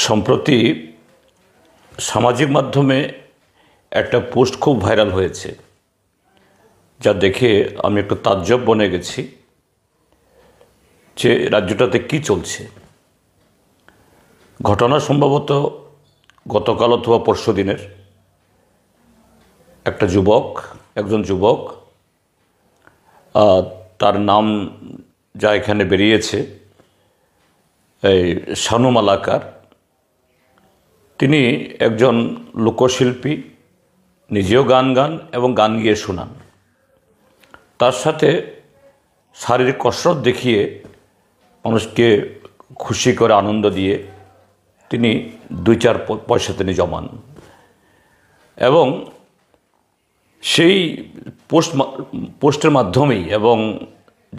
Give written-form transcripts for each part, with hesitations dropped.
সম্প্রতি সামাজিক মাধ্যমে একটা পোস্ট খুব ভাইরাল হয়েছে, যা দেখে আমি একটু তাজ্জব বনে গেছি যে রাজ্যটাতে কি চলছে। ঘটনা সম্ভবত গতকাল অথবা পরশু দিনের। একজন যুবক, তার নাম যা এখানে বেরিয়েছে, এই শানু মালাকার। তিনি একজন লোকশিল্পী, নিজেও গান এবং গান গিয়ে শোনান। তার সাথে শারীরিক কসরত দেখিয়ে মানুষকে খুশি করে আনন্দ দিয়ে তিনি 2-4 পয়সা তিনি জমান। এবং সেই পোস্টের মাধ্যমেই এবং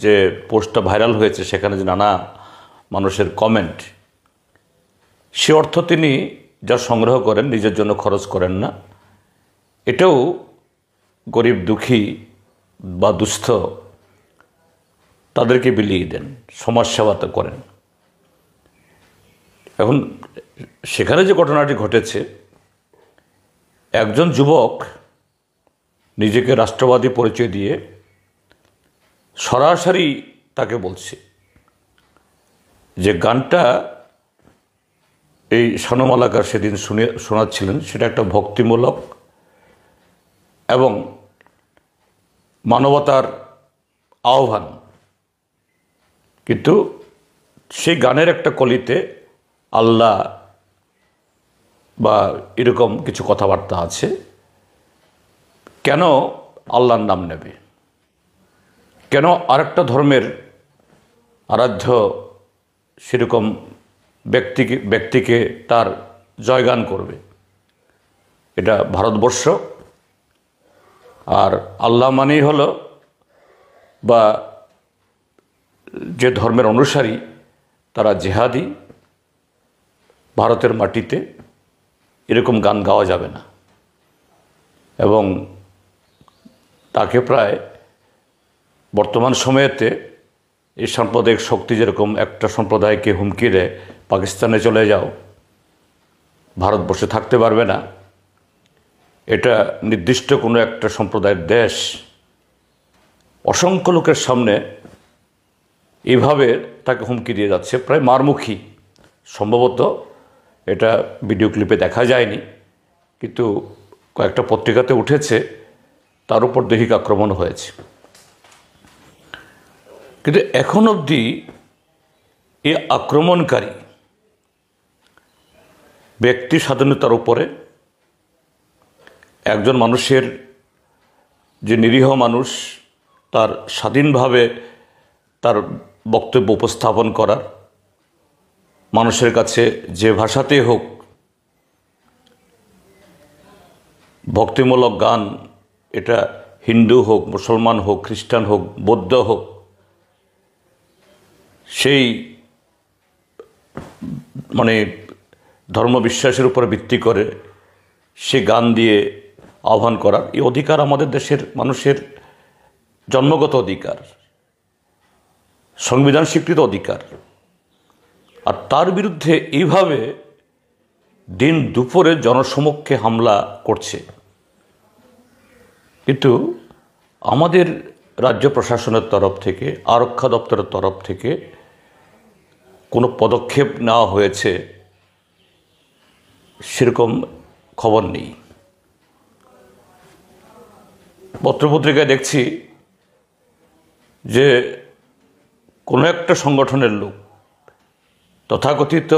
যে পোস্টটা ভাইরাল হয়েছে সেখানে যে নানা মানুষের কমেন্ট, সে অর্থ তিনি যা সংগ্রহ করেন নিজের জন্য খরচ করেন না, এটাও গরিব দুঃখী বা দুস্থ তাদেরকে বিলিয়ে দেন, সমাজসেবা তো করেন। এখন সেখানে যে ঘটনাটি ঘটেছে, একজন যুবক নিজেকে রাষ্ট্রবাদী পরিচয় দিয়ে সরাসরি তাকে বলছে যে গানটা এই শানু মালাকার সেদিন শোনাচ্ছিলেন সেটা একটা ভক্তিমূলক এবং মানবতার আহ্বান, কিন্তু সেই গানের একটা কলিতে আল্লাহ বা এরকম কিছু কথাবার্তা আছে। কেন আল্লাহর নাম নেবে? কেন আরেকটা ধর্মের আরাধ্য সেরকম ব্যক্তিকে তার জয়গান করবে? এটা ভারতবর্ষ, আর আল্লাহ মানেই হলো বা যে ধর্মের অনুসারী তারা জেহাদি। ভারতের মাটিতে এরকম গান গাওয়া যাবে না। এবং তাকে প্রায় বর্তমান সময়েতে এই সাম্প্রদায়িক শক্তি যেরকম একটা সম্প্রদায়কে হুমকি দেয়, পাকিস্তানে চলে যাও, ভারতবর্ষে থাকতে পারবে না, এটা নির্দিষ্ট কোনো একটা সম্প্রদায়ের দেশ, অসংখ্য লোকের সামনে এইভাবে তাকে হুমকি দিয়ে যাচ্ছে, প্রায় মারমুখী। সম্ভবত এটা ভিডিও ক্লিপে দেখা যায়নি, কিন্তু কয়েকটা পত্রিকাতে উঠেছে, তার উপর দৈহিক আক্রমণ হয়েছে। কিন্তু এখন অবধি এই আক্রমণকারী ব্যক্তি স্বাধীনতার উপরে একজন মানুষের, যে নিরীহ মানুষ, তার স্বাধীনভাবে তার বক্তব্য উপস্থাপন করার, মানুষের কাছে যে ভাষাতেই হোক, ভক্তিমূলক গান, এটা হিন্দু হোক, মুসলমান হোক, খ্রিস্টান হোক, বৌদ্ধ হোক, সেই ধর্মবিশ্বাসের উপরে ভিত্তি করে সে গান দিয়ে আহ্বান করার এই অধিকার আমাদের দেশের মানুষের জন্মগত অধিকার, সংবিধান স্বীকৃত অধিকার। আর তার বিরুদ্ধে এইভাবে দিন দুপুরে জনসমক্ষে হামলা করছে। কিন্তু আমাদের রাজ্য প্রশাসনের তরফ থেকে, আরক্ষা দপ্তরের তরফ থেকে কোনো পদক্ষেপ নেওয়া হয়েছে সেরকম খবর নেই। পত্রপত্রিকায় দেখছি যে কোনো একটা সংগঠনের লোক, তথাকথিত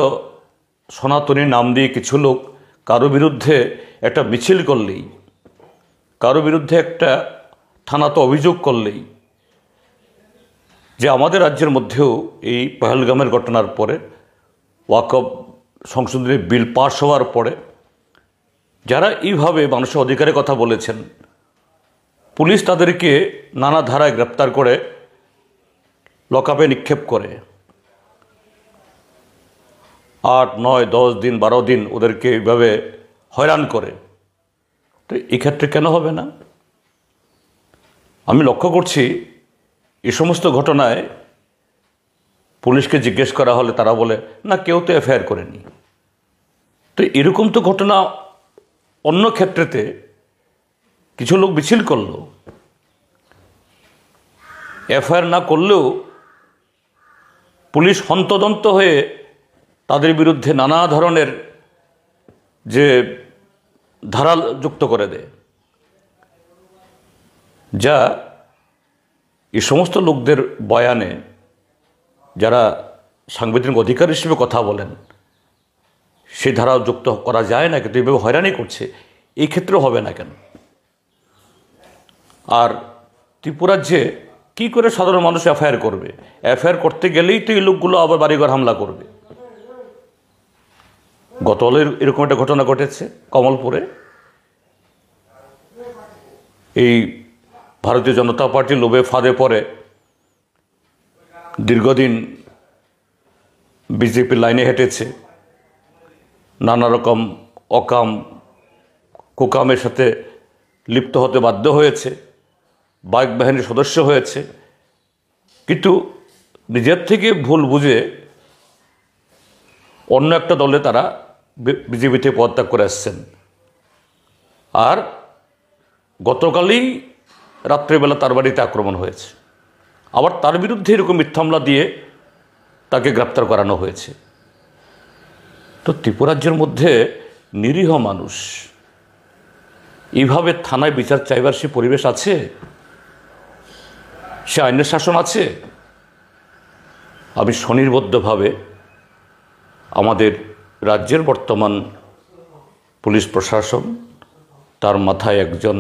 সনাতনী নাম দিয়ে কিছু লোক কারো বিরুদ্ধে একটা মিছিল করলেই, কারো বিরুদ্ধে একটা থানাতে অভিযোগ করলেই, যে আমাদের রাজ্যের মধ্যেও এই পহেলগামের ঘটনার পরে, ওয়াকফ সংশোধনী বিল পাস হওয়ার পরে যারা এইভাবে মানুষের অধিকারের কথা বলেছেন, পুলিশ তাদেরকে নানা ধারায় গ্রেপ্তার করে লকআপে নিক্ষেপ করে, 8, 9, 10 দিন, 12 দিন ওদেরকে এইভাবে হয়রান করে। তো এক্ষেত্রে কেন হবে না? আমি লক্ষ্য করছি এই সমস্ত ঘটনায় পুলিশকে জিজ্ঞেস করা হলে তারা বলে, না, কেউ তো এফআইআর করেনি। তো এরকম তো ঘটনা অন্য ক্ষেত্রেতে কিছু লোক মিছিল করলো, এফআইআর না করলেও পুলিশ হন্তদন্ত হয়ে তাদের বিরুদ্ধে নানা ধরনের যে ধারা যুক্ত করে দেয়, যা এই সমস্ত লোকদের বয়ানে যারা সাংবিধানিক অধিকার হিসেবে কথা বলেন সেই ধারা যুক্ত করা যায় না, কিন্তু এইভাবে হয়রানি করছে, এই ক্ষেত্রেও হবে না কেন? আর ত্রিপুরাজ্যে কী করে সাধারণ মানুষ এফআইআর করবে? এফআইআর করতে গেলেই তো এই লোকগুলো আবার বাড়িঘর হামলা করবে। গতকালের এরকম একটা ঘটনা ঘটেছে কমলপুরে। এই ভারতীয় জনতা পার্টির লোভে ফাঁদে পড়ে দীর্ঘদিন বিজেপির লাইনে হেঁটেছে, নানা রকম অকাম কুকামের সাথে লিপ্ত হতে বাধ্য হয়েছে, বাইক বাহিনীর সদস্য হয়েছে, কিন্তু নিজের থেকে ভুল বুঝে অন্য একটা দলে তারা বিজেপি থেকে পদত্যাগ করে আসছেন। আর গতকালই রাত্রেবেলা তার বাড়িতে আক্রমণ হয়েছে, আবার তার বিরুদ্ধে এরকম মিথ্যা মামলা দিয়ে তাকে গ্রেপ্তার করানো হয়েছে। তো ত্রিপুরাজ্যের মধ্যে নিরীহ মানুষ এইভাবে থানায় বিচার চাইবার সে পরিবেশ আছে? সে আইনের শাসন আছে? আমি স্বনির্বদ্ধভাবে আমাদের রাজ্যের বর্তমান পুলিশ প্রশাসন, তার মাথায় একজন